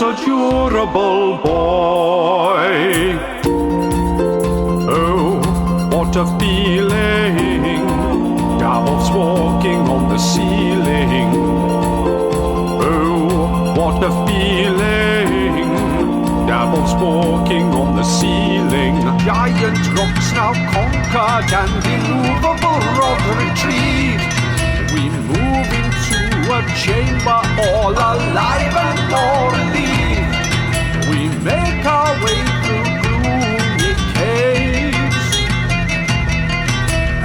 so durable, boy. Oh, what a feeling. Davos walking on the ceiling. Oh, what a feeling. Davos walking on the ceiling. Giant rocks now conquered and immovable rod retreat. We move into a chamber all alive and more relieved. We make our way through gloomy caves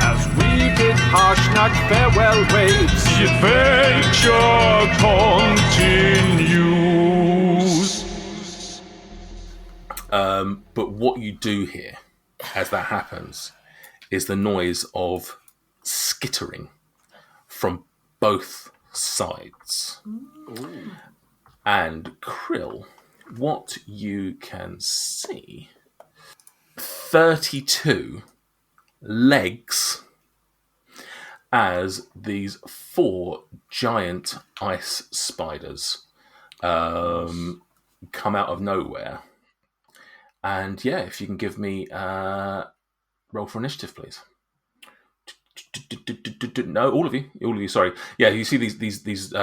as we bid Harshnag farewell waves. The adventure continues. But what you do hear as that happens is the noise of skittering from both sides. Ooh. And Krill, what you can see, 32 legs as these 4 giant ice spiders come out of nowhere. And yeah, if you can give me roll for initiative, please. No, all of you. Sorry. Yeah, you see these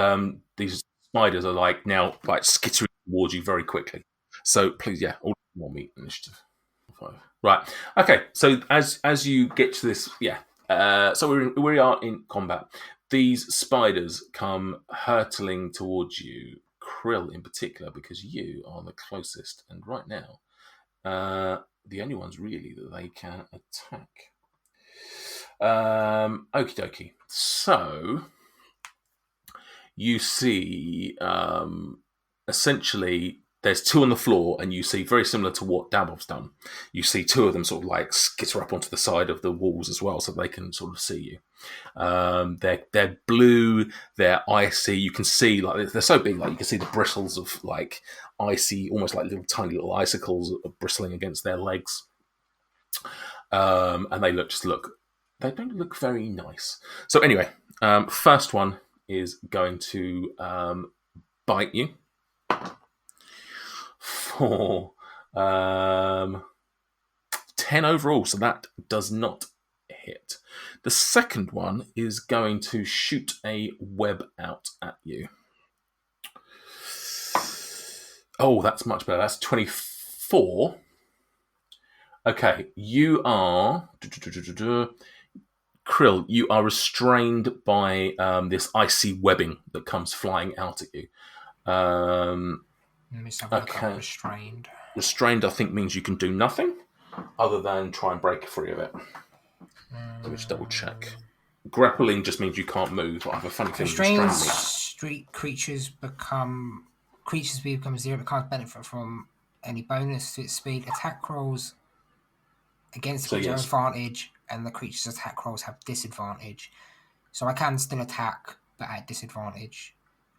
spiders are now skittering towards you very quickly. So please, yeah, all want me initiative. 5. Right. Okay. So as you get to this, so we are in combat. These spiders come hurtling towards you, Krill in particular, because you are the closest, and right now, the only ones really that they can attack. Okie dokie. So you see, essentially, there's 2 on the floor, and you see, very similar to what Dabov's done, you see 2 of them sort of skitter up onto the side of the walls as well, so they can sort of see you. They're blue, they're icy. You can see they're so big, you can see the bristles of icy, almost like tiny little icicles bristling against their legs. And they they don't look very nice. So anyway, first one is going to bite you for 10 overall, so that does not hit. The second one is going to shoot a web out at you. Oh, that's much better. That's 24. Okay, you are... Krill, you are restrained by this icy webbing that comes flying out at you. Let me okay. Restrained. Restrained, I think, means you can do nothing other than try and break free of it. Let me just double check. Grappling just means you can't move. I have a funny thing. Restrained street creatures become 0 but can't benefit from any bonus to its speed. Attack rolls against the creature's advantage, and the creature's attack rolls have disadvantage. So I can still attack, but at disadvantage.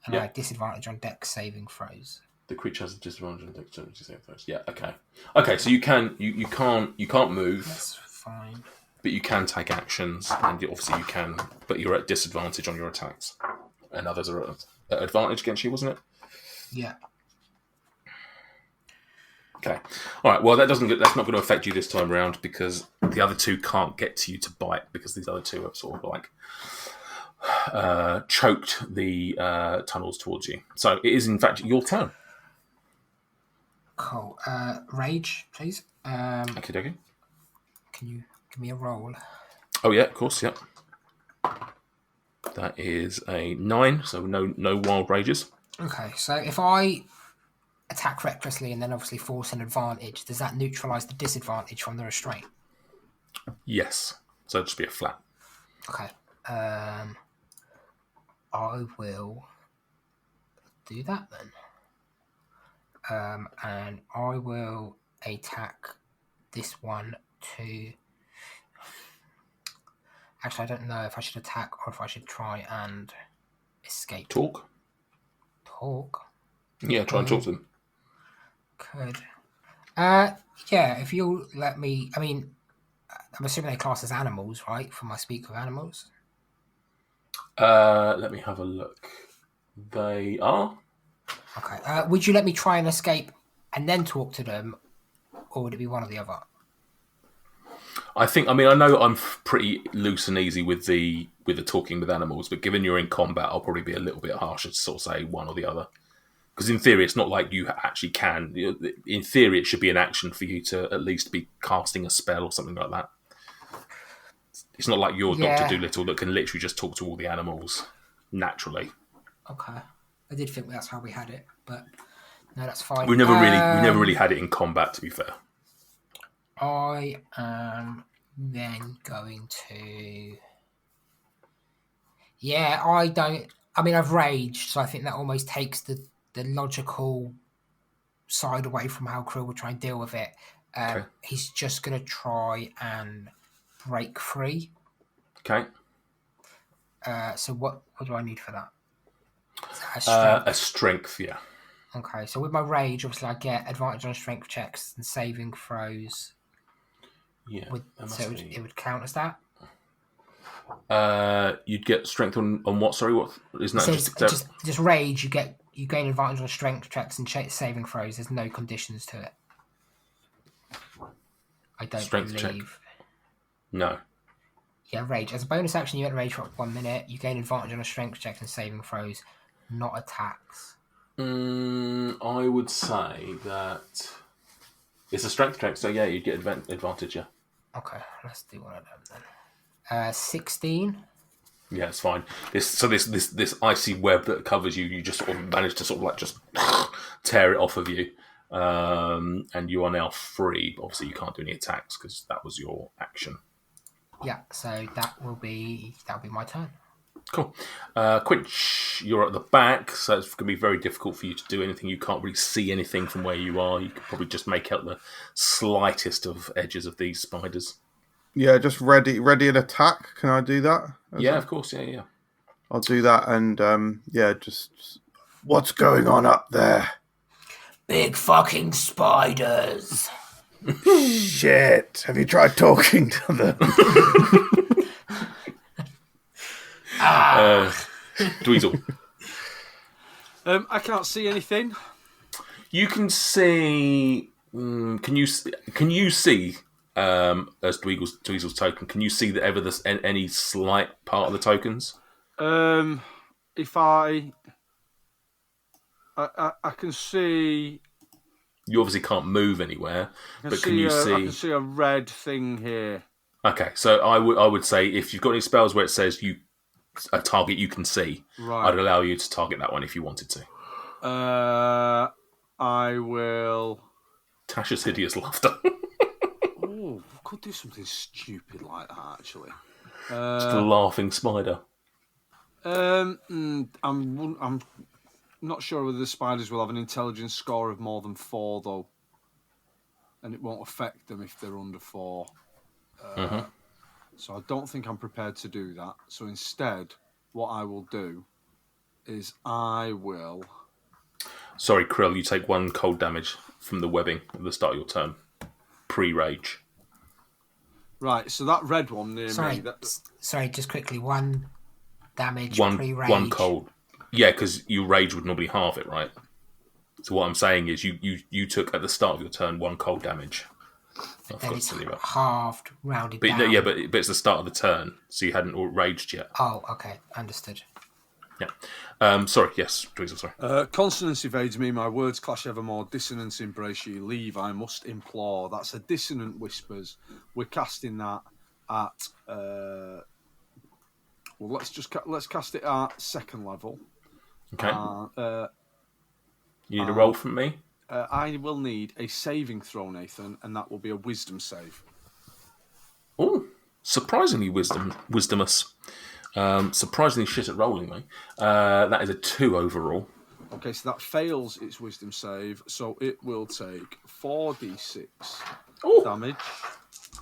And I have disadvantage on dex saving throws. The creature has a disadvantage on dex saving throws. Yeah, okay. Okay, so you can't move. That's fine. But you can take actions, and obviously you can, but you're at disadvantage on your attacks. And others are at advantage against you, wasn't it? Yeah. Okay. All right. Well, that's not going to affect you this time around, because the other 2 can't get to you to bite, because these other 2 have sort of choked the tunnels towards you. So it is, in fact, your turn. Cool. Rage, please. Okay. Can you give me a roll? Oh yeah, of course. Yeah. That is a 9. So no wild rages. Okay. So if I attack recklessly and then obviously force an advantage, does that neutralise the disadvantage from the restraint? Yes. So it'll just be a flat. Okay. I will do that then. And I will attack this one to... Actually, I don't know if I should attack or if I should try and escape. Talk? Yeah, try and talk to them. Could. Yeah, if you'll let me... I mean, I'm assuming they class as animals, right? For my speak with animals? Let me have a look. They are. Okay. Would you let me try and escape and then talk to them, or would it be one or the other? I know I'm pretty loose and easy with the talking with animals, but given you're in combat, I'll probably be a little bit harsher to sort of say one or the other. Because in theory, it's not like you actually can. In theory, it should be an action for you to at least be casting a spell or something like that. It's not like you're Dr. Dolittle that can literally just talk to all the animals naturally. Okay. I did think that's how we had it, but no, that's fine. We never really had it in combat, to be fair. I am then going to... Yeah, I've raged, so I think that almost takes the logical side away from how Krill will try and deal with it. Okay. He's just going to try and break free. Okay. So what do I need for that? A strength, yeah. Okay, so with my rage, obviously I get advantage on strength checks and saving throws. Yeah. It would count as that. You'd get strength on what? Sorry, what? Isn't that just rage? You gain advantage on strength checks and saving throws. There's no conditions to it. I don't strength believe. Check. No. Yeah, rage. As a bonus action, you get rage for 1 minute. You gain advantage on a strength check and saving throws, not attacks. I would say that it's a strength check, so yeah, you'd get advantage, yeah. Okay, let's do one of them then. 16. Yeah, it's fine. This icy web that covers you, you just sort of manage to sort of like just tear it off of you, and you are now free. Obviously, you can't do any attacks because that was your action. Yeah, so that'll be my turn. Cool. Quinch, you're at the back, so it's going to be very difficult for you to do anything. You can't really see anything from where you are. You could probably just make out the slightest of edges of these spiders. Yeah, just ready an attack. Can I do that? Of course. Yeah. I'll do that, and just what's going on up there? Big fucking spiders. Shit! Have you tried talking to them? Dweezil. I can't see anything. You can see. Can you see? As Dweezil's token, can you see that ever there's any slight part of the tokens? If I can see. You obviously can't move anywhere, but can you see? I can see a red thing here. Okay, so I would say if you've got any spells where it says a target you can see, right. I'd allow you to target that one if you wanted to. I will. Tasha's hideous laughter. Oh, I could do something stupid like that actually. Just a laughing spider. I'm not sure whether the spiders will have an intelligence score of more than 4 though, and it won't affect them if they're under 4. So I don't think I'm prepared to do that. So instead, what I will do is I will... Sorry, Krill, you take 1 cold damage from the webbing at the start of your turn. Pre-rage. Right, so that red one near me... Sorry, just quickly. 1 damage pre-rage. 1 cold. Yeah, because your rage would normally halve it, right? So what I'm saying is you took, at the start of your turn, 1 cold damage. Then it's halved, rounded down. But it's the start of the turn, so you hadn't raged yet. Oh, okay, understood. Yeah. Sorry, yes, Dweezil, sorry. Consonance evades me, my words clash evermore, dissonance embrace ye, leave I must implore. That's a dissonant whispers. We're casting that at... well, let's cast it at 2nd level. Okay. You need a roll from me? I will need a saving throw, Nathan, and that will be a wisdom save. Oh, surprisingly wisdomous. Surprisingly shit at rolling, mate. That is a 2 overall. Okay, so that fails its wisdom save, so it will take 4d6 damage.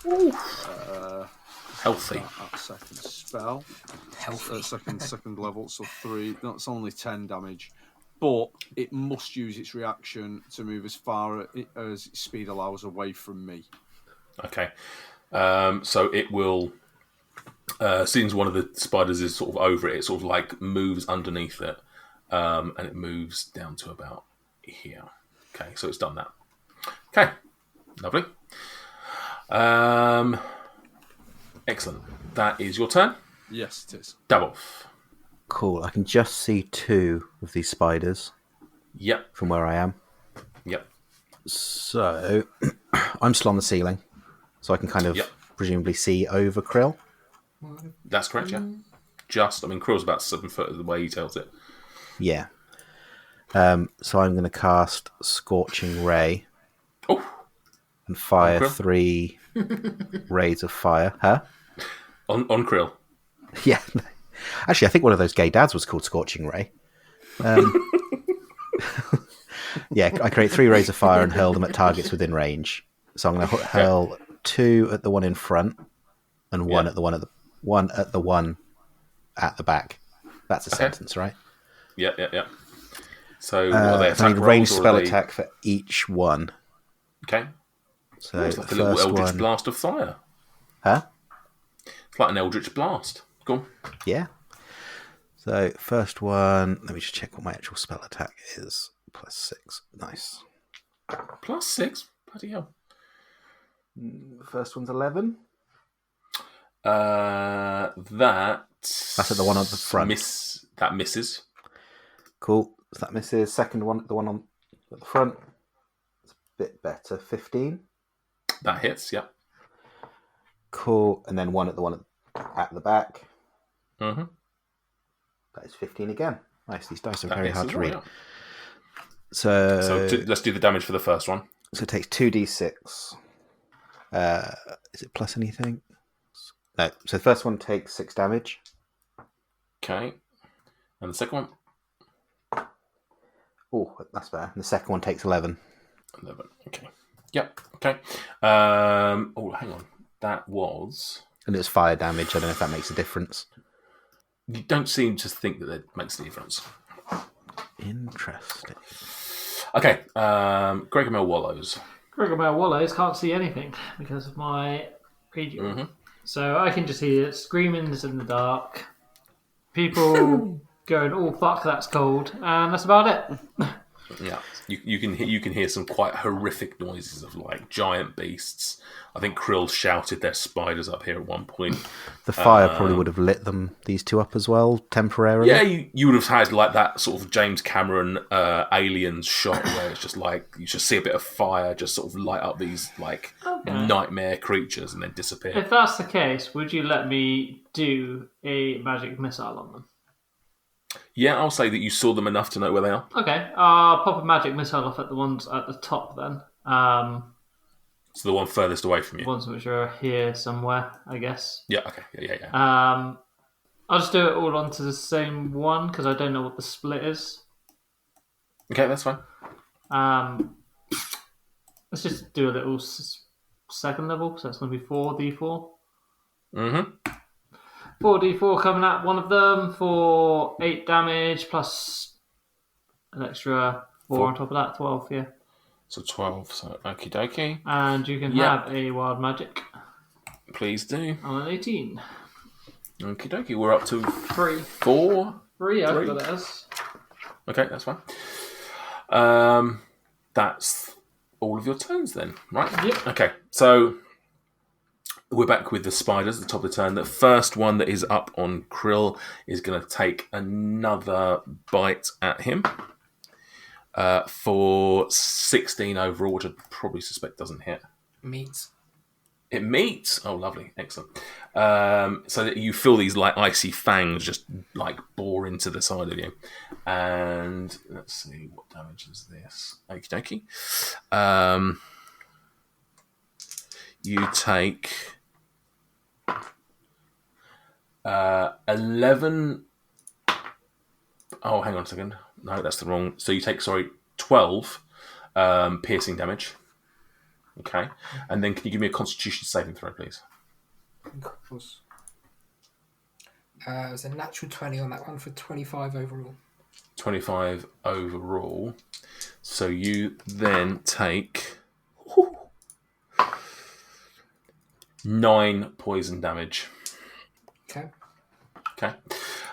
Ooh. Healthy. At 2nd spell. Healthy. Second level, so 3. That's only 10 damage. But it must use its reaction to move as far as its speed allows away from me. Okay. So it will... as soon as one of the spiders is sort of over it, it sort of like moves underneath it. and it moves down to about here. Okay, so it's done that. Okay, lovely. Excellent. That is your turn. Yes, it is. Double. Cool. I can just see 2 of these spiders Yep. from where I am. Yep. So I'm still on the ceiling, so I can kind of presumably see over Krill. That's correct, yeah. Krill's about 7 foot of the way he tells it. Yeah. So I'm going to cast Scorching Ray. Oh. And fire 3 rays of fire. Huh? On Krill. Yeah. Actually, I think one of those gay dads was called Scorching Ray. Yeah, I create 3 rays of fire and hurl them at targets within range. So I'm going to hurl 2 at the one in front and 1 at the one at the back. That's a sentence, right? Yeah. So what are they? I need a ranged spell attack for each one. Okay. So it's like a little eldritch blast of fire. Huh? It's like an eldritch blast. Cool. Yeah. So first one, let me just check what my actual spell attack is. +6. Nice. +6? Bloody hell. The first one's 11. That's at the one on the front. That misses. Cool. So that misses. Second one, the one on at the front. It's a bit better. 15. That hits, yeah. Cool. And then 1 at the one at the back. Mm-hmm. That is 15 again. Nice. These dice are very hard to read. Yeah. So Let's do the damage for the first one. So it takes 2d6. Is it plus anything? No. So the first one takes 6 damage. Okay. And the second one? Oh, that's better. And the second one takes 11. 11. Okay. Yep. Okay. Hang on. That was... And it was fire damage. I don't know if that makes a difference. You don't seem to think that it makes a difference. Interesting. Okay. Gregomel Wallows. Gregomel Wallows can't see anything because of my radio. Mm-hmm. So I can just hear screamings in the dark. People going, "Oh fuck, that's cold," and that's about it. Yeah, you can hear some quite horrific noises of like giant beasts. I think Krill shouted their spiders up here at one point. The fire probably would have lit these 2 up as well temporarily. Yeah, you would have had like that sort of James Cameron Aliens shot where it's just like you just see a bit of fire just sort of light up these like nightmare creatures and then disappear. If that's the case, would you let me do a magic missile on them? Yeah, I'll say that you saw them enough to know where they are. Okay, I'll pop a magic missile off at the ones at the top then. So the one furthest away from you. Ones which are here somewhere, I guess. Yeah, okay. Yeah. I'll just do it all onto the same one because I don't know what the split is. Okay, that's fine. Let's just do a little second level, so that's going to be 4d4. Mm-hmm. 4d4 coming at one of them for 8 damage plus an extra 4 on top of that, 12, yeah. So 12, so okie dokie. And you can have a wild magic. Please do. On an 18. Okie dokie, we're up to 3. 4. 3, I got it as. Okay, that's fine. That's all of your turns then, right? Yep. Okay, so we're back with the spiders at the top of the turn. The first one that is up on Krill is going to take another bite at him for 16 overall, which I probably suspect doesn't hit. Meets. It meets. Oh, lovely, excellent. So that you feel these like icy fangs just like bore into the side of you, and let's see what damage is this. Okie dokie. You take 11. Oh, hang on a second. No, that's the wrong. So you take 12 piercing damage. Okay, and then can you give me a Constitution saving throw, please? Of course. It was a natural 20 on that one for 25 overall. 25 overall. So you then take 9 poison damage. Okay. Okay.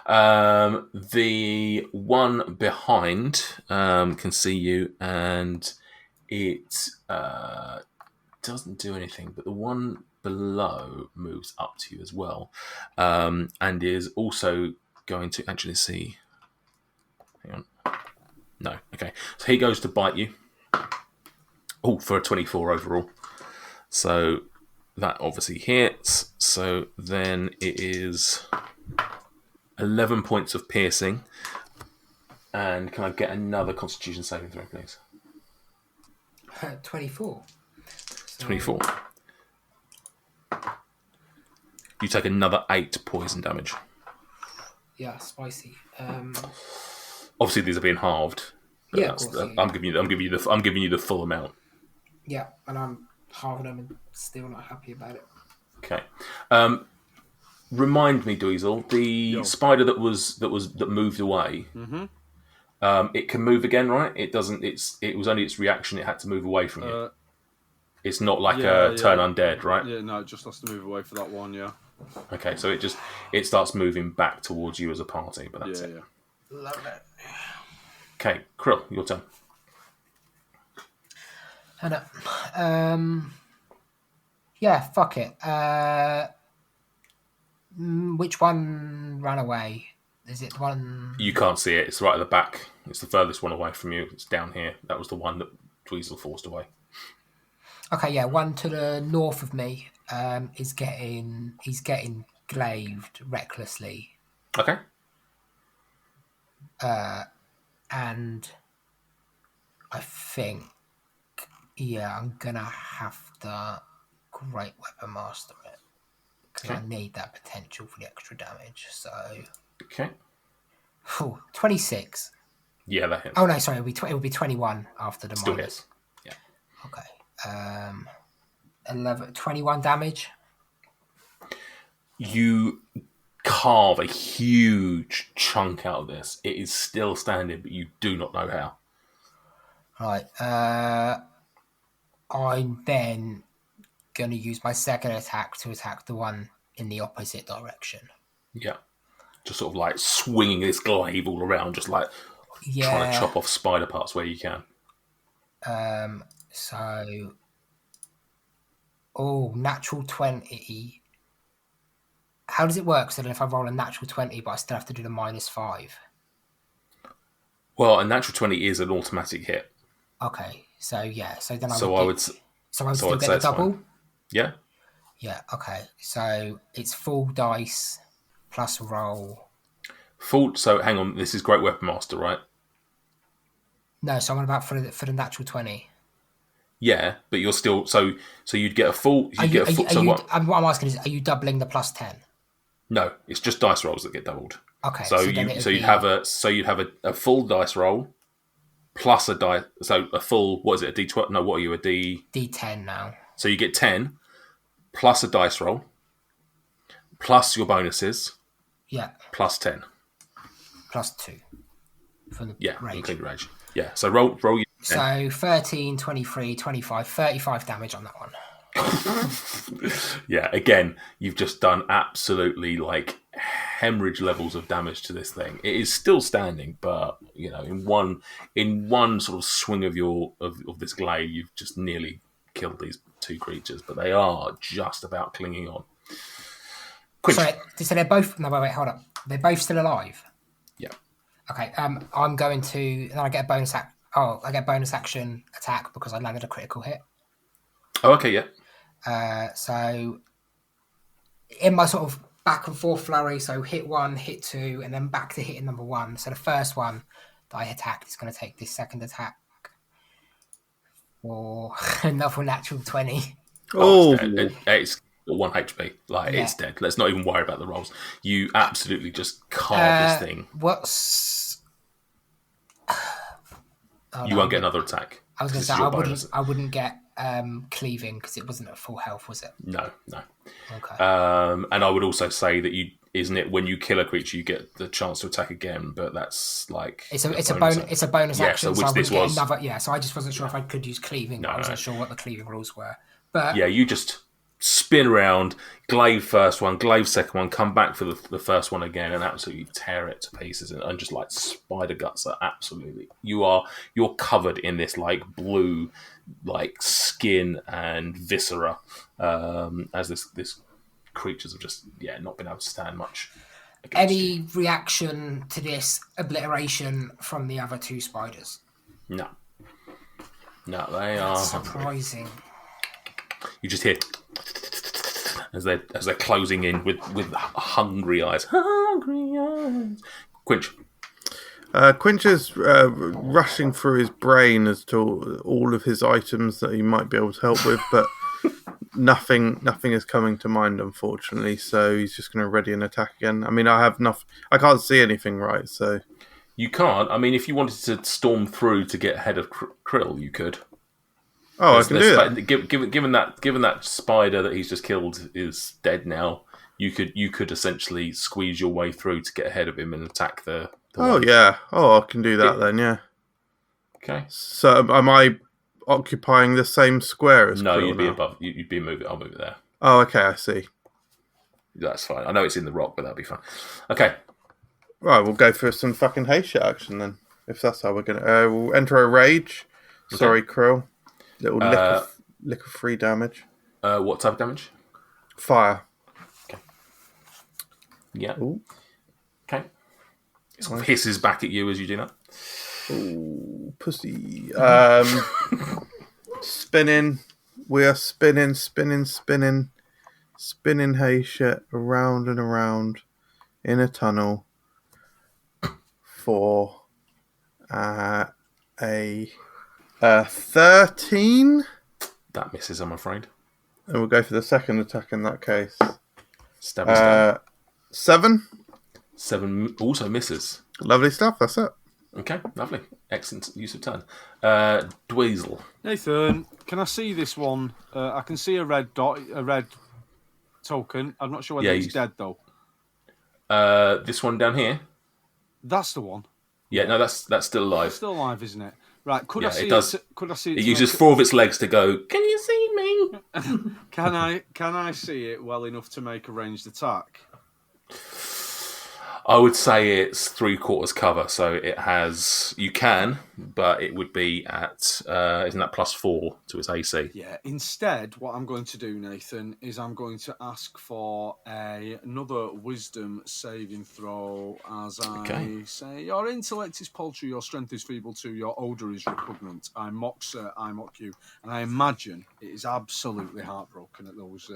The one behind can see you, and it doesn't do anything. But the one below moves up to you as well, and is also going to actually see. Hang on. No. Okay. So he goes to bite you. Oh, for a 24 overall. So that obviously hits. So then it is 11 points of piercing. And can I get another Constitution saving throw, please? 24. 24. You take another 8 poison damage. Yeah, spicy. Obviously, these are being halved. But Yeah, of course, yeah. I'm giving you the full amount. Yeah, and I'm halving them and still not happy about it. Okay. Remind me, Dweezil, the spider that moved away. Mm-hmm. It can move again, right? It doesn't. It was only its reaction. It had to move away from you. It's not like a turn undead, right? Yeah, no, it just has to move away for that one. Yeah. Okay, so it starts moving back towards you as a party, but that's it. Yeah. Love it. Okay, Krill, your turn. Yeah, fuck it. Which one ran away? Is it the one? You can't see it. It's right at the back. It's the furthest one away from you. It's down here. That was the one that Dweezil forced away. Okay, yeah, one to the north of me he's getting glaved recklessly. Okay. And I think, I'm gonna have to Great Weapon Master it because I need that potential for the extra damage. So, okay, 26. Yeah, that hits. Oh no, sorry, it will be 21 after the Still minus. hits. Yeah. Okay. 21 damage. You carve a huge chunk out of this. It is still standing, but you do not know how. Right. I'm then going to use my second attack to attack the one in the opposite direction. Yeah. Just sort of like swinging this glaive all around, just like trying to chop off spider parts where you can. Natural 20. How does it work? So then if I roll a natural 20, but I still have to do the -5. Well, a natural 20 is an automatic hit. Okay, so yeah, so then I would would still get a double? Fine. Yeah. Yeah, okay. So it's full dice plus roll. So hang on, this is Great Weapon Master, right? No, so I'm about for the natural 20. Yeah, but you're still so you'd get a full. What I'm asking is, are you doubling the +10? No, it's just dice rolls that get doubled. Okay, you'd have a full dice roll plus a die. So a full, what is it? A D12? No, what are you? A D10 now. So you get 10 plus a dice roll plus your bonuses. Yeah. Plus 10. Plus 2 for the rage. Including rage. Yeah. So roll. Your 10. So 13, 23, 25, 35 damage on that one. Yeah, again, you've just done absolutely like hemorrhage levels of damage to this thing. It is still standing, but you know, in one sort of swing of this glaive, you've just nearly killed these two creatures, but they are just about clinging on. Sorry, so they're both. No, wait, hold up. They're both still alive. Yeah. Okay. I'm going to. Then I get a bonus act. Oh, I get bonus action attack because I landed a critical hit. Oh, okay, yeah. So in my sort of back and forth flurry, so hit 1, hit 2, and then back to hitting number 1. So the first one that I attacked is going to take this second attack for another natural 20. Oh, it's 1 HP. It's dead. Let's not even worry about the rolls. You absolutely just carve this thing. You won't get another attack. I was going to say I wouldn't get cleaving because it wasn't at full health, was it? No. Okay. And I would also say that isn't it when you kill a creature you get the chance to attack again, but that's like it's a bonus action. So this was another. Yeah, so I just wasn't sure if I could use cleaving. I wasn't sure what the cleaving rules were. But yeah, you just spin around, glaive first one, glaive second one, come back for the first one again, and absolutely tear it to pieces, and just like spider guts are absolutely. You're covered in this like blue, like skin and viscera, as this creatures have just not been able to stand much. Any reaction to this obliteration from the other two spiders? No, they are surprising. You just hear as they're closing in with hungry eyes. Hungry eyes. Quinch. Quinch is rushing through his brain as to all of his items that he might be able to help with, but nothing is coming to mind, unfortunately. So he's just going to ready an attack again. I mean, I can't see anything, right? So you can't. I mean, if you wanted to storm through to get ahead of Krill, you could. Oh, I can do that. Given that spider that he's just killed is dead now, you could essentially squeeze your way through to get ahead of him and attack the one. Yeah. I can do that then. Yeah. Okay. So am I occupying the same square as? No, Krill you'd be now? above. You'd be moving. I'll move it there. Oh, okay. I see. That's fine. I know it's in the rock, but that'll be fine. Okay. Right, we'll go for some fucking haste shot action then. If that's how we're gonna, we'll enter a rage. Okay. Sorry, Krill. Little lick of free damage. What type of damage? Fire. Okay. Yeah. Ooh. Okay. It sort of hisses back at you as you do that. Ooh, pussy. Spinning. We are spinning hay shit around and around in a tunnel for a 13. That misses, I'm afraid. And we'll go for the second attack in that case. Stab. 7. 7 also misses. Lovely stuff. That's it. Okay, lovely. Excellent use of turn. Dweezil. Nathan, can I see this one? I can see a red dot, a red token. I'm not sure whether he's dead, though. This one down here? That's the one. Yeah, no, that's still alive. It's still alive, isn't it? Right, could I see it? Does. Could I see it? It uses 4 of its legs to go, can you see me? Can I see it well enough to make a ranged attack? I would say it's 3/4 cover, so it has. You can, but it would be at isn't that +4 to its AC? Yeah. Instead, what I'm going to do, Nathan, is I'm going to ask for another Wisdom saving throw. As I say, your intellect is paltry, your strength is feeble too, your odour is repugnant. I mock, sir, I mock you, and I imagine it is absolutely heartbroken at those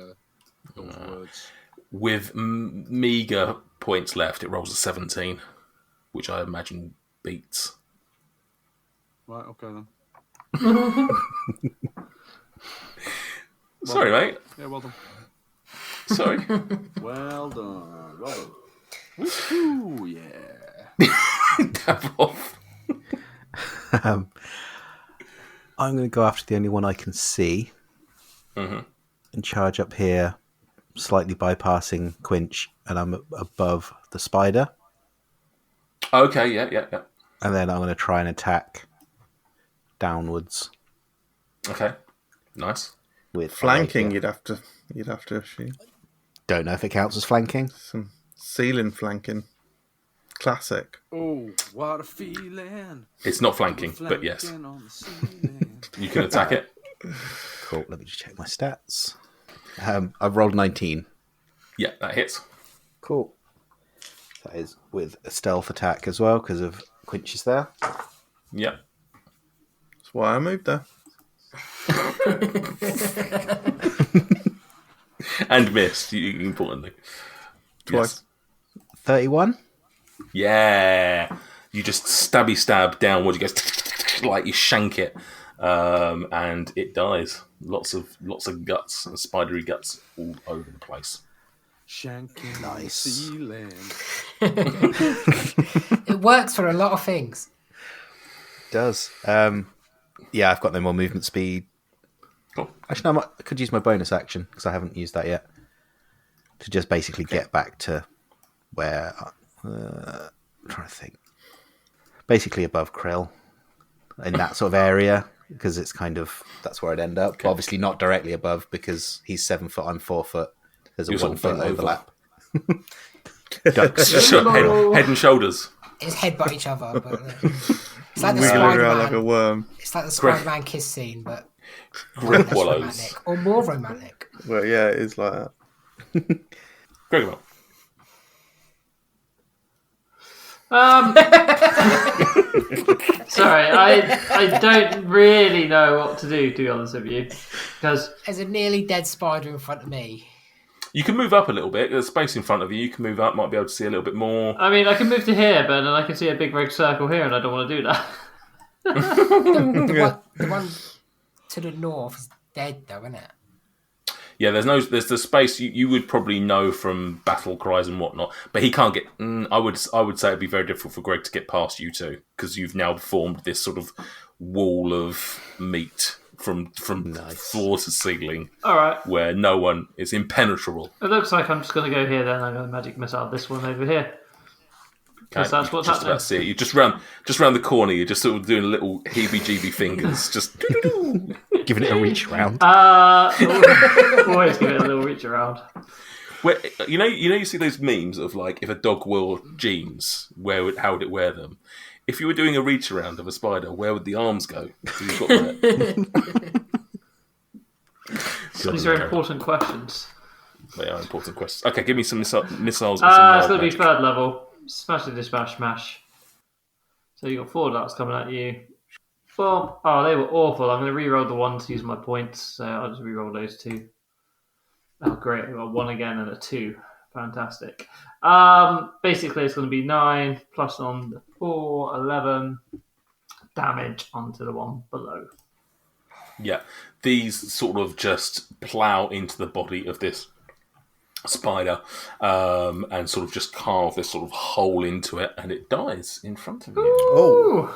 words. With meagre points left, it rolls a 17, which I imagine beats. Right, okay then. Sorry, mate. Yeah, well done. Sorry. Well done. Well done. Woohoo, yeah. Dab off. I'm going to go after the only one I can see and charge up here, slightly bypassing Quinch, and I'm above the spider. Okay, yeah. And then I'm going to try and attack downwards. Okay, nice. With Flanking, you'd have to assume. Don't know if it counts as flanking. Some ceiling flanking. Classic. Oh, what a feeling. It's not flanking, but yes. You can attack it. Cool, let me just check my stats. I've rolled 19. Yeah, that hits. Cool. That is with a stealth attack as well, because of Quinch is there. Yeah. That's why I moved there. And missed, importantly. Twice. Yes. 31? Yeah. You just stab downwards. You go like you shank it, and it dies. Lots of guts and spidery guts all over the place. Shanking nice. Ceiling. It works for a lot of things. It does. Yeah, I've got no more movement speed. Cool. Actually, no, I could use my bonus action because I haven't used that yet to just basically get back to where. I'm trying to think. Basically above Krill, in that sort of area, because it's kind of that's where I'd end up. But obviously not directly above because he's 7 foot, I'm 4 foot. There's a You're 1 sort of foot bent over. overlap. Ducks. head and shoulders. It's headbutt each other, but it's like the Wiggling around like a Spider-Man. worm. It's like the Spider-Man kiss scene, but Grip less wallows. romantic or more romantic. Well, yeah, it is like that. Gregor. Sorry, I don't really know what to do, to be honest with you, because There's a nearly dead spider in front of me. You can move up a little bit. There's space in front of you. You can move up. Might be able to see a little bit more. I mean, I can move to here, but then I can see a big red circle here, and I don't want to do that. The one to the north is dead, though, isn't it? Yeah, there's the space you would probably know from battle cries and whatnot, but he can't get. I would say it'd be very difficult for Greg to get past you two because you've now formed this sort of wall of meat from floor to ceiling. All right. Where no one is impenetrable. It looks like I'm just going to go here. Then I'm going to magic missile this one over here. Because that's what's just happening. about see it. You just round the corner. You're just sort of doing little heebie-jeebie fingers, just Giving it a reach round. Always give it a little reach around. Where, you see those memes of like if a dog wore jeans, how would it wear them? If you were doing a reach around of a spider, where would the arms go? So you've got that. These are important questions. They are important questions. Okay, give me some missiles. And some It's going to be magic. third level. Smash the dispatch smash. So you got 4 darts coming at you. Boom. Oh, they were awful. I'm going to re-roll the 1 to use my points. So I'll just re-roll those 2. Oh, great. I got 1 again and a 2. Fantastic. Basically, it's going to be 9 plus on the 4, 11 damage onto the one below. Yeah, these sort of just plough into the body of this spider and sort of just carve this sort of hole into it, and it dies in front of you. Ooh.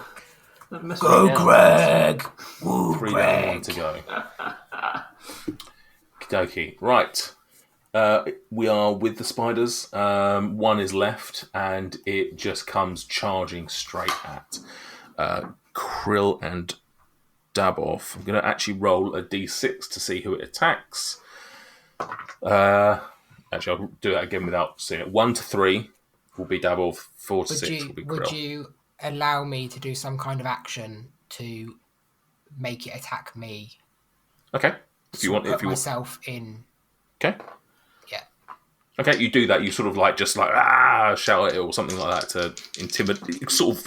Go, Greg! Woo, 3 down, 1 to go. Okey-dokey. Right. We are with the spiders. 1 is left, and it just comes charging straight at Krill and Daboff. I'm going to actually roll a d6 to see who it attacks. Actually, I'll do that again without seeing it. 1 to 3 will be Daboff. 4 to 6 will be Krill. Would you allow me to do some kind of action to make it attack me? Okay. If you want. Put myself in. Okay. Yeah. Okay, you do that. You sort of shout at it or something like that to intimidate, sort of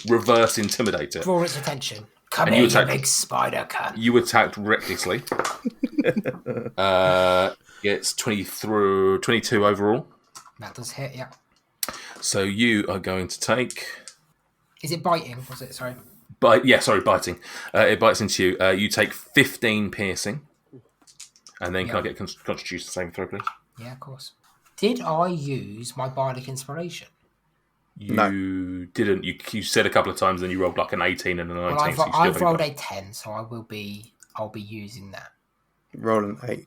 reverse intimidate it. Draw its attention. Come And here, you attack- you big spider cunt. You attacked recklessly. It's 22 overall. That does hit, yeah. So you are going to take. Is it biting? Was it? Sorry. Biting. It bites into you. You take 15 piercing. And then can I get Constitution saving throw, please? Yeah, of course. Did I use my bardic inspiration? You didn't. You said a couple of times, then you rolled like an 18 and a 19. Well, so you still I've rolled only- a 10, so I'll be using that. Roll an 8.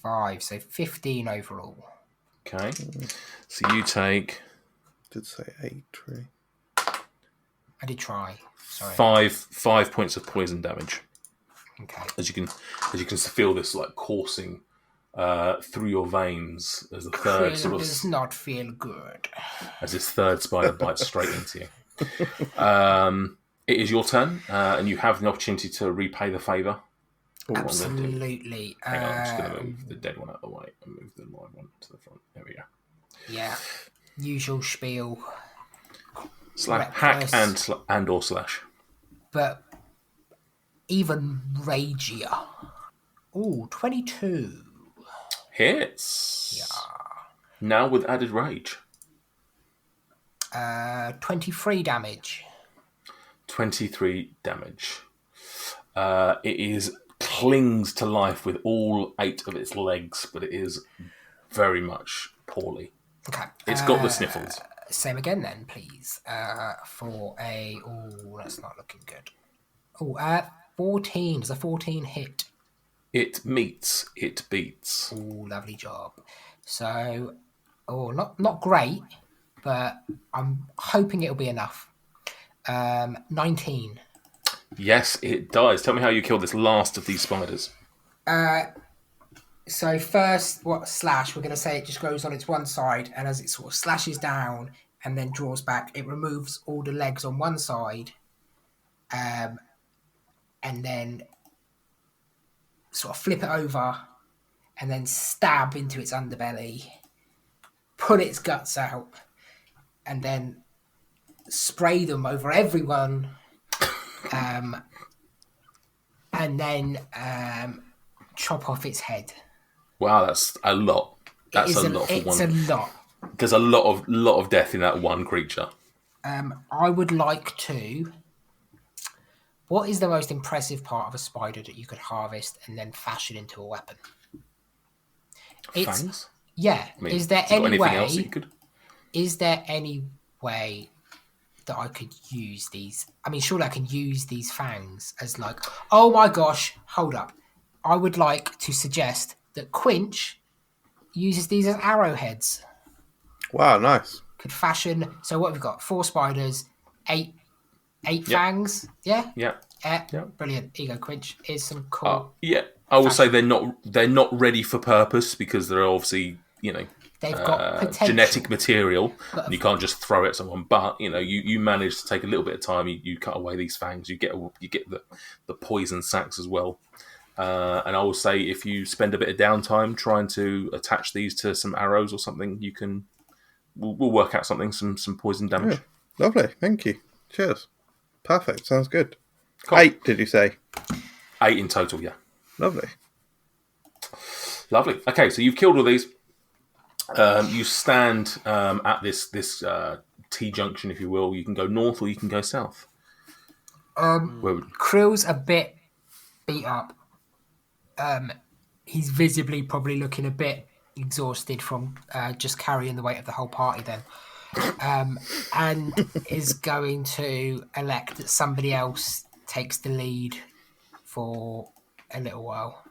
5, so 15 overall. Okay. So you take Did say 8, really. I did try. Sorry. 5 points of poison damage. Okay. As you can feel this like coursing through your veins as the third Krill sort of does not feel good. as this third spider bites straight into you. It is your turn, and you have the opportunity to repay the favour. Absolutely. Hang on, I'm just going to move the dead one out of the way and move the live one to the front. There we go. Yeah. Usual spiel. Hack Reckless. and or slash. But even ragier. Ooh, 22. Hits. Yeah. Now with added rage. 23 damage. 23 damage. It clings to life with all 8 of its legs, but it is very much poorly. Okay. It's got the sniffles. Same again then, please. For a... Oh, that's not looking good. Oh, 14. Does a 14 hit? It meets, it beats. Oh, lovely job. So, not great, but I'm hoping it'll be enough. 19. Yes, it does. Tell me how you killed this last of these spiders. So first, slash? We're going to say it just goes on its one side, and as it sort of slashes down and then draws back, it removes all the legs on one side, and then sort of flip it over, and then stab into its underbelly, pull its guts out, and then spray them over everyone, and then chop off its head. Wow, that's a lot. That's a lot for one. It's a lot. There's a lot of death in that one creature. I would like to. What is the most impressive part of a spider that you could harvest and then fashion into a weapon? Fangs? Yeah. I mean, is there has it got any anything way? else that you could? Is there any way that I could use these? I mean, surely I can use these fangs as like. Oh my gosh! Hold up. I would like to suggest that Quinch uses these as arrowheads. Wow, nice. Could fashion. So what have we got? 4 spiders, 8 fangs. Yeah. Yeah. Brilliant. Here you go, Quinch. Here's some cool. Yeah. I will say they're not ready for purpose because they're obviously They've got potential. genetic material. And you can't just throw it at someone. But you manage to take a little bit of time. You cut away these fangs. You get the poison sacs as well. And I will say if you spend a bit of downtime trying to attach these to some arrows or something, we'll work out something, some poison damage. Yeah. Lovely, thank you. Cheers. Perfect, sounds good. Cool. 8, did you say? 8 in total, yeah. Lovely. Okay, so you've killed all these. You stand at this T-junction, if you will. You can go north or you can go south. Krill's a bit beat up. He's visibly probably looking a bit exhausted from just carrying the weight of the whole party then. And is going to elect that somebody else takes the lead for a little while.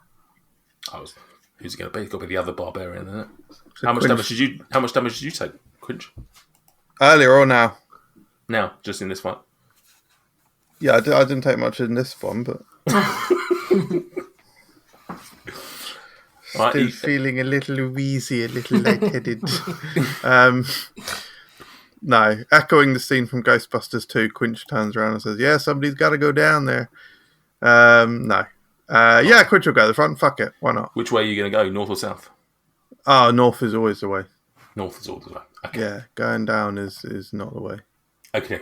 Who's it going to be? It's got to be the other barbarian, isn't it? So How much damage did you take, Quinch? Earlier or now? Now, just in this fight. Yeah, I didn't take much in this one, but Right, still feeling a little wheezy, a little lightheaded. No, echoing the scene from Ghostbusters 2, Quinch turns around and says, "Yeah, somebody's got to go down there." No. Yeah, Quinch will go to the front. Fuck it, why not? Which way are you going to go, north or south? Oh, north is always the way. North is always the way. Okay. Yeah, going down is not the way. Okay.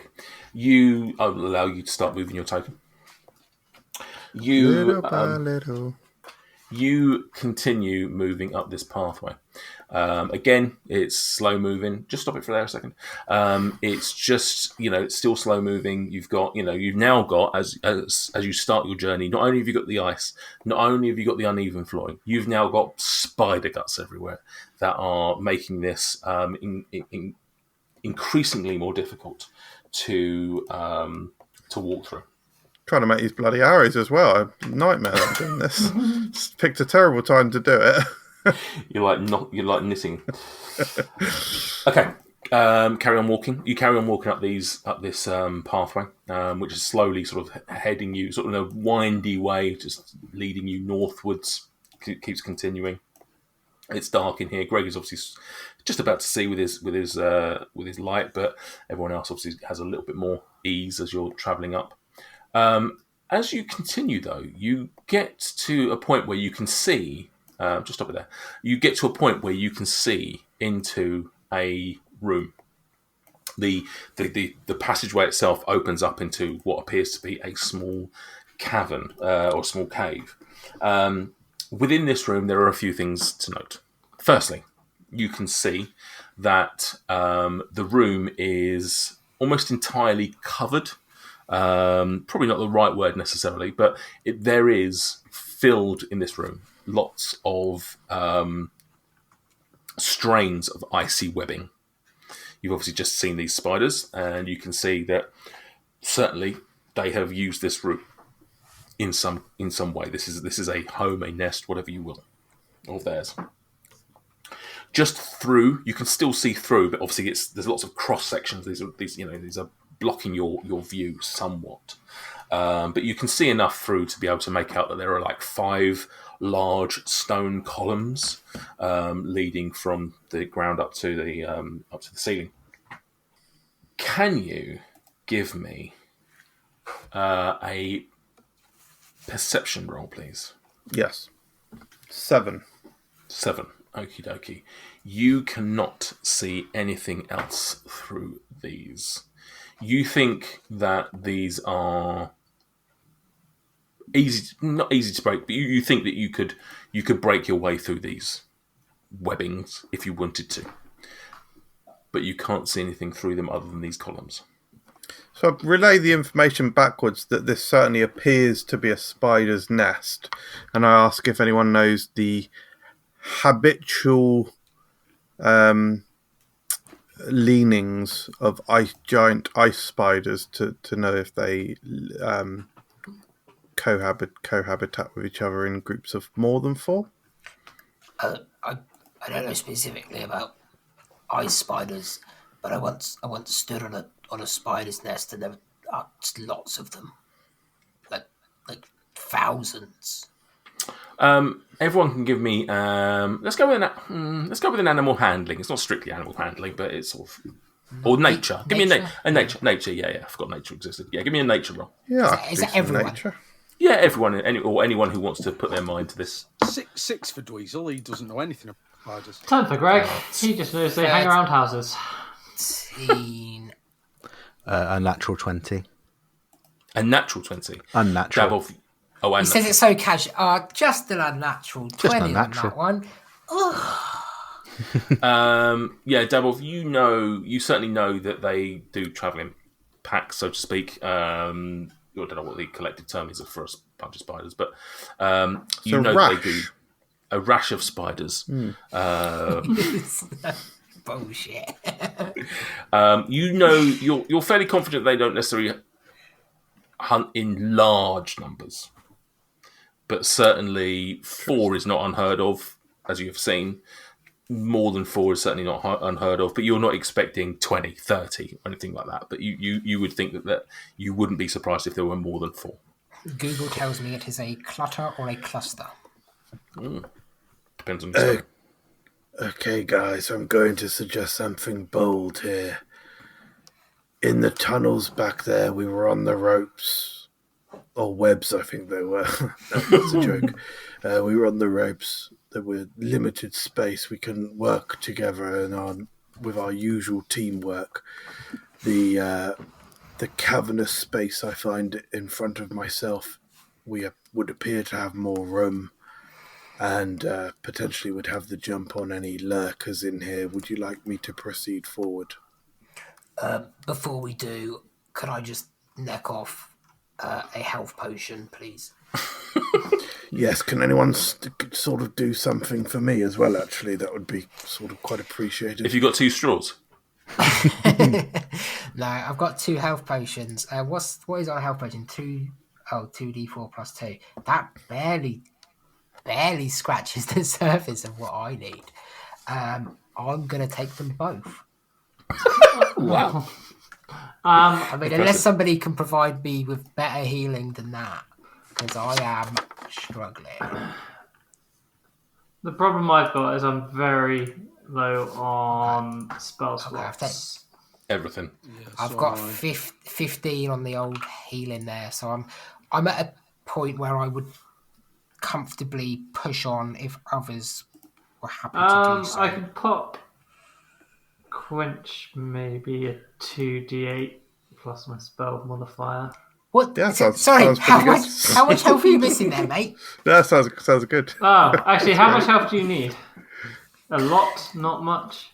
I'll allow you to start moving your token. Little by little. You continue moving up this pathway. Again, it's slow moving. Just stop it for there a second. It's just, it's still slow moving. You've now got, as you start your journey, not only have you got the ice, not only have you got the uneven flooring, you've now got spider guts everywhere that are making this increasingly more difficult to walk through. Trying to make these bloody arrows as well. A nightmare doing this. Just picked a terrible time to do it. You're like knitting. Okay, carry on walking. You carry on walking up this pathway, which is slowly sort of heading you sort of in a windy way, just leading you northwards. It keeps continuing. It's dark in here. Greg is obviously just about to see with his light, but everyone else obviously has a little bit more ease as you're travelling up. As you continue, though, you get to a point where you can see. Just stop it there. You get to a point where you can see into a room. The passageway itself opens up into what appears to be a small cavern or a small cave. Within this room, there are a few things to note. Firstly, you can see that the room is almost entirely covered. Probably not the right word necessarily, but there is filled in this room lots of strains of icy webbing. You've obviously just seen these spiders, and you can see that certainly they have used this room in some way. This is a home, a nest, whatever you will, of theirs. Just through, you can still see through, but obviously there's lots of cross sections. These are blocking your view somewhat. But you can see enough through to be able to make out that there are like 5 large stone columns leading from the ground up to the ceiling. Can you give me a perception roll, please? Yes. 7. 7. Okie dokie. You cannot see anything else through these. You think that these are not easy to break, but you think that you could break your way through these webbings if you wanted to. But you can't see anything through them other than these columns. So I relay the information backwards that this certainly appears to be a spider's nest, and I ask if anyone knows the habitual leanings of giant ice spiders to know if they cohabitat with each other in groups of more than 4. I don't know specifically about ice spiders, but I once stood on a spider's nest, and there are lots of them, like thousands. Everyone can give me. Let's go with an animal handling. It's not strictly animal handling, but it's sort of or nature. Give me a nature. Yeah. I forgot nature existed. Yeah, give me a nature roll. Yeah, is that everyone? Nature. Yeah, everyone, or anyone who wants to put their mind to this. 6 for Dweezil. He doesn't know anything about spiders. 10 for Greg. He just knows they hang around houses. 13. A natural 20. A natural 20. Unnatural. He says it so casual. Just an unnatural 20 unnatural. on that one. Yeah, Dabov, you certainly know that they do travel in packs, so to speak. I don't know what the collective term is for a bunch of spiders, but you know that they do a rash of spiders. Bullshit. You're fairly confident they don't necessarily hunt in large numbers, but certainly 4 is not unheard of, as you have seen. More than 4 is certainly not unheard of, but you're not expecting 20, 30, or anything like that. But you would think that you wouldn't be surprised if there were more than 4. Google tells me it is a clutter or a cluster. Depends on the Okay, guys, I'm going to suggest something bold here. In the tunnels back there, we were on the ropes. Or webs, I think they were. That's a joke. We were on the ropes. There were limited space. We can work together and with our usual teamwork. The cavernous space I find in front of myself, we would appear to have more room, and potentially would have the jump on any lurkers in here. Would you like me to proceed forward? Before we do, could I just neck off a health potion, please? Yes, can anyone sort of do something for me as well, actually? That would be sort of quite appreciated. If you got 2 straws. No, I've got 2 health potions. What is our health potion? 2d4 plus 2. That barely scratches the surface of what I need. I'm going to take them both. Wow. I mean, unless somebody can provide me with better healing than that, because I am struggling. The problem I've got is I'm very low on spell slots. Everything. Yeah, I've got 15 on the old healing there, so I'm at a point where I would comfortably push on if others were happy to do so. I could pop quench maybe a 2d8 plus my spell modifier. What? Yeah, Sorry, sounds how pretty much health are you missing there, mate? That sounds good. Oh, actually, how much health do you need? A lot, not much.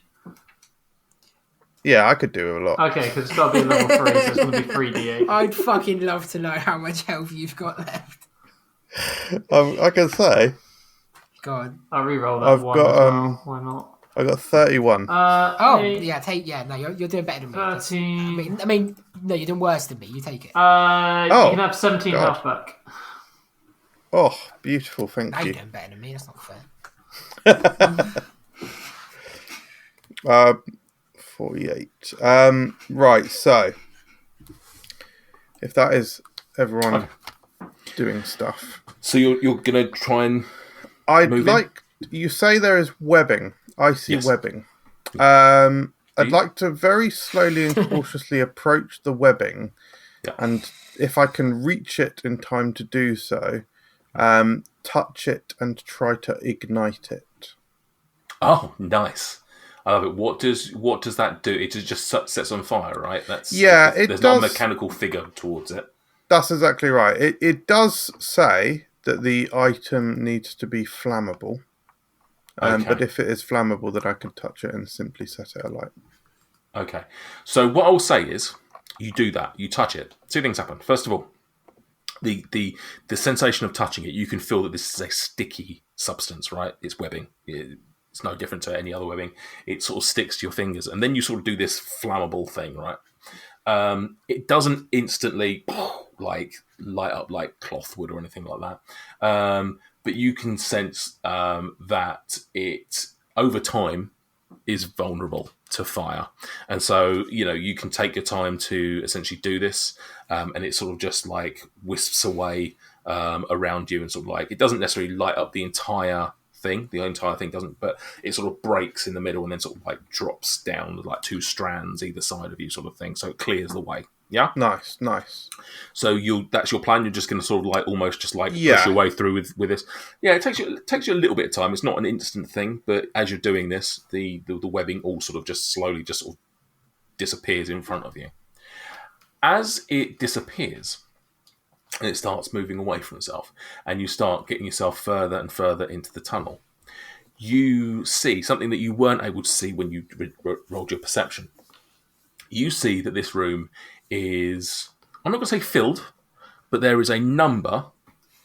Yeah, I could do a lot. Okay, because it's got to be level 3, so it's going to be 3d8. I'd fucking love to know how much health you've got left. I can say God, I'll re-roll that I've one got as well. Why not? I got 31. No, you're doing better than me. 13. I mean, no, you're doing worse than me. You take it. You can have 17 God. health back. Oh, beautiful, thank Now you. you're doing better than me. That's not fair. 48. Right, so if that is everyone doing stuff. So you're going to try and I'd move like... You say there is webbing. I see Yes. webbing. I'd like to very slowly and cautiously approach the webbing, and if I can reach it in time to do so, touch it and try to ignite it. Oh, nice! I love it. What does that do? It just sets on fire, right? There's does. not a mechanical figure towards it. That's exactly right. It does say that the item needs to be flammable. But if it is flammable, then I can touch it and simply set it alight. Okay. So what I'll say is, you do that. You touch it. Two things happen. First of all, the sensation of touching it, you can feel that this is a sticky substance, right? It's webbing. It's no different to any other webbing. It sort of sticks to your fingers, and then you sort of do this flammable thing, right? It doesn't instantly like light up like cloth would or anything like that. But you can sense that it, over time, is vulnerable to fire. And so, you can take your time to essentially do this, and it sort of just like wisps away around you, and sort of like, it doesn't necessarily light up the entire thing. The entire thing doesn't, but it sort of breaks in the middle and then sort of like drops down like two strands either side of you, sort of thing. So it clears the way. Yeah, nice. So that's your plan. You're just going to sort of like almost just like push your way through with this. Yeah, it takes you a little bit of time. It's not an instant thing, but as you're doing this, the webbing all sort of just slowly just sort of disappears in front of you. As it disappears, and it starts moving away from itself, and you start getting yourself further and further into the tunnel, you see something that you weren't able to see when you rolled your perception. You see that this room is, I'm not going to say filled, but there is a number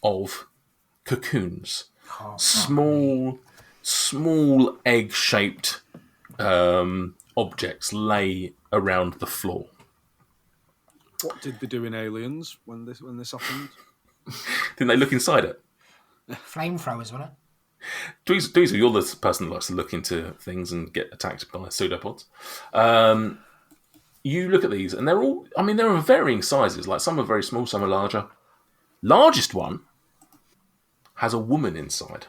of cocoons. Small egg-shaped objects lay around the floor. What did they do in Aliens when this happened? Didn't they look inside it? Flamethrowers, wasn't it? Dweezil, you're the person that likes to look into things and get attacked by pseudopods. You look at these, and they're all, they're of varying sizes. Like, some are very small, some are larger. Largest one has a woman inside.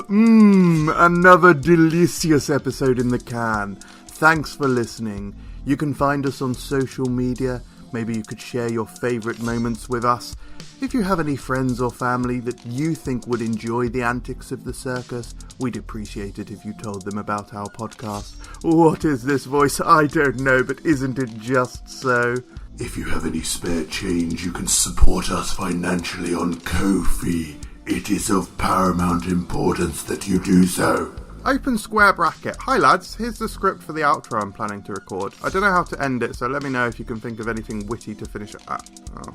Another delicious episode in the can. Thanks for listening. You can find us on social media. Maybe you could share your favourite moments with us. If you have any friends or family that you think would enjoy the antics of the circus, we'd appreciate it if you told them about our podcast. What is this voice? I don't know, but isn't it just so? If you have any spare change, you can support us financially on Ko-fi. It is of paramount importance that you do so. Open square bracket. Hi lads, here's the script for the outro I'm planning to record. I don't know how to end it, so let me know if you can think of anything witty to finish it at. Oh.